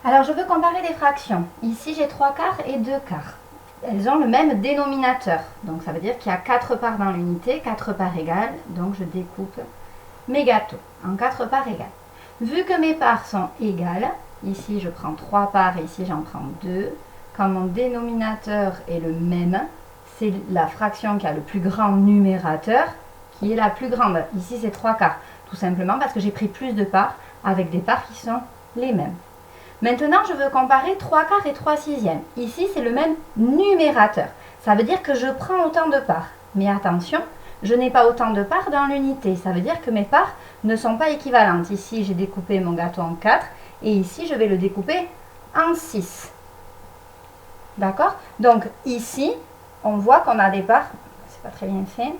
Alors, je veux comparer des fractions. Ici, j'ai 3 quarts et 2 quarts. Elles ont le même dénominateur. Donc, ça veut dire qu'il y a 4 parts dans l'unité, 4 parts égales. Donc, je découpe mes gâteaux en 4 parts égales. Vu que mes parts sont égales, ici, je prends 3 parts et ici, j'en prends 2. Quand mon dénominateur est le même, c'est la fraction qui a le plus grand numérateur qui est la plus grande. Ici, c'est 3 quarts. Tout simplement parce que j'ai pris plus de parts avec des parts qui sont les mêmes. Maintenant, je veux comparer 3 quarts et 3 sixièmes. Ici, c'est le même numérateur. Ça veut dire que je prends autant de parts. Mais attention, je n'ai pas autant de parts dans l'unité. Ça veut dire que mes parts ne sont pas équivalentes. Ici, j'ai découpé mon gâteau en 4 et ici, je vais le découper en 6. D'accord? Donc, ici, on voit qu'on a des parts. C'est pas très bien fait.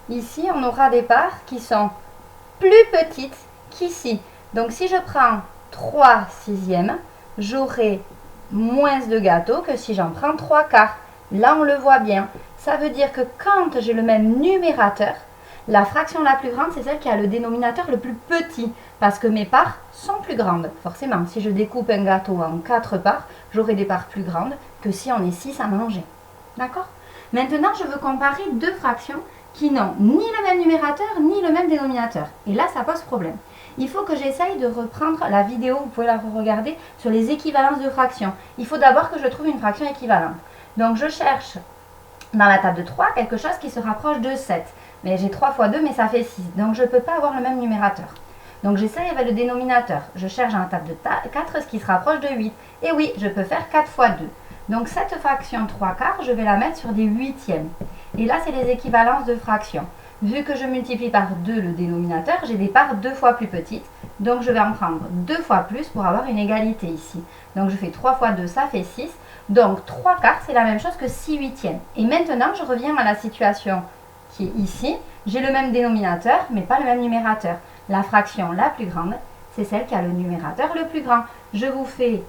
Ici, on aura des parts qui sont plus petites qu'ici. Donc, si je prends 3 sixièmes, j'aurai moins de gâteaux que si j'en prends 3 quarts. Là, on le voit bien. Ça veut dire que quand j'ai le même numérateur, la fraction la plus grande, c'est celle qui a le dénominateur le plus petit, parce que mes parts sont plus grandes. Forcément, si je découpe un gâteau en 4 parts, j'aurai des parts plus grandes que si on est 6 à manger. D'accord? Maintenant, je veux comparer deux fractions qui n'ont ni le même numérateur, ni le même dénominateur. Et là, ça pose problème. Il faut que j'essaye de reprendre la vidéo, vous pouvez la regarder, sur les équivalences de fractions. Il faut d'abord que je trouve une fraction équivalente. Donc, je cherche dans la table de 3 quelque chose qui se rapproche de 7. Mais j'ai 3 fois 2, mais ça fait 6. Donc, je ne peux pas avoir le même numérateur. Donc, j'essaye avec le dénominateur. Je cherche dans la table de 4 ce qui se rapproche de 8. Et oui, je peux faire 4 fois 2. Donc, cette fraction 3 quarts, je vais la mettre sur des huitièmes. Et là, c'est les équivalences de fractions. Vu que je multiplie par 2 le dénominateur, j'ai des parts 2 fois plus petites. Donc, je vais en prendre 2 fois plus pour avoir une égalité ici. Donc, je fais 3 fois 2, ça fait 6. Donc, 3 quarts, c'est la même chose que 6 huitièmes. Et maintenant, je reviens à la situation qui est ici. J'ai le même dénominateur, mais pas le même numérateur. La fraction la plus grande, c'est celle qui a le numérateur le plus grand. Je vous fais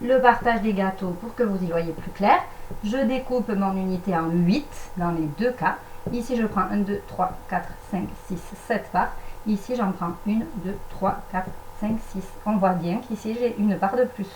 le partage des gâteaux pour que vous y voyez plus clair. Je découpe mon unité en 8 dans les deux cas. Ici, je prends 1, 2, 3, 4, 5, 6, 7 parts. Ici, j'en prends 1, 2, 3, 4, 5, 6. On voit bien qu'ici, j'ai une part de plus.